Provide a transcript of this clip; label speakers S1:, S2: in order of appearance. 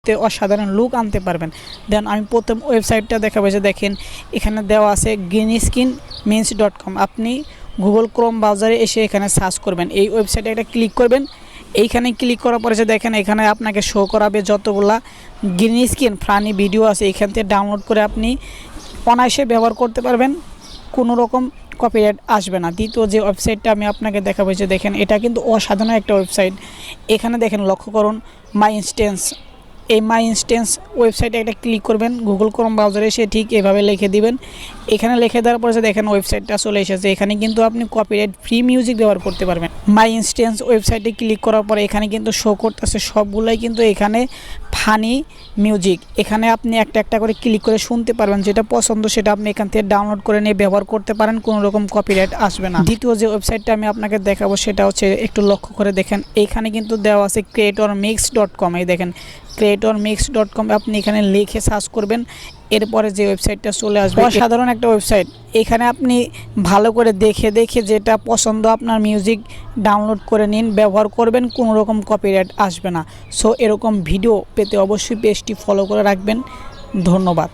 S1: অসাধারণ লুক আনতে পারবেন। দেন আমি প্রথম ওয়েবসাইটটা দেখাবো, যে দেখেন এখানে দেওয়া আছে greenskinmemes.com। আপনি গুগল ক্রোম ব্রাউজারে এসে এখানে সার্চ করবেন, এই ওয়েবসাইটে একটা ক্লিক করবেন। এইখানে ক্লিক করার পরে যে দেখেন এখানে আপনাকে শো করাবে যতগুলা গ্রিন স্ক্রিন ফানি ভিডিও আছে, এখান থেকে ডাউনলোড করে আপনি অনায়াসে ব্যবহার করতে পারবেন, কোনো রকম কপিরাইট আসবে না। দ্বিতীয় যে ওয়েবসাইটটা আমি আপনাকে দেখাবো, যে দেখেন এটা কিন্তু অসাধারণ একটা ওয়েবসাইট। এখানে দেখেন লক্ষ্য করুন মাই ইনস্ট্যান্স, এই মাই ইনস্ট্যান্স ওয়েবসাইটে একটা ক্লিক করবেন, গুগল ক্রোম ব্রাউজারে এসে ঠিক এভাবে লিখে দিবেন। এখানে লিখে দেওয়ার পরে দেখেন ওয়েবসাইটটা চলে এসেছে। এখানে কিন্তু আপনি কপিরাইট ফ্রি মিউজিক ব্যবহার করতে পারবেন। মাই ইনস্ট্যান্স ওয়েবসাইটে ক্লিক করার পরে এখানে কিন্তু শো করতেছে সবগুলাই কিন্তু এখানে ফানি মিউজিক। এখানে আপনি একটা একটা করে ক্লিক করে শুনতে পারবেন, যেটা পছন্দ সেটা আপনি এখান থেকে ডাউনলোড করে নিয়ে ব্যবহার করতে পারেন, কোনো রকম কপিরাইট আসবে না। দ্বিতীয় যে ওয়েবসাইটটা আমি আপনাকে দেখাবো সেটা হচ্ছে, একটু লক্ষ্য করে দেখেন এইখানে কিন্তু দেওয়া আছে creatormix.com। এই দেখেন creatormix.com, আপনি এখানে লিখে সার্চ করবেন, এরপরে যে ওয়েবসাইটটা চলে আসবে। অসাধারণ একটা ওয়েবসাইট। এখানে আপনি ভালো করে দেখে দেখে যেটা পছন্দ আপনার মিউজিক ডাউনলোড করে নিন, ব্যবহার করবেন, কোনো রকম কপিরাইট আসবে না। সো এরকম ভিডিও পেতে অবশ্যই পেজটি ফলো করে রাখবেন। ধন্যবাদ।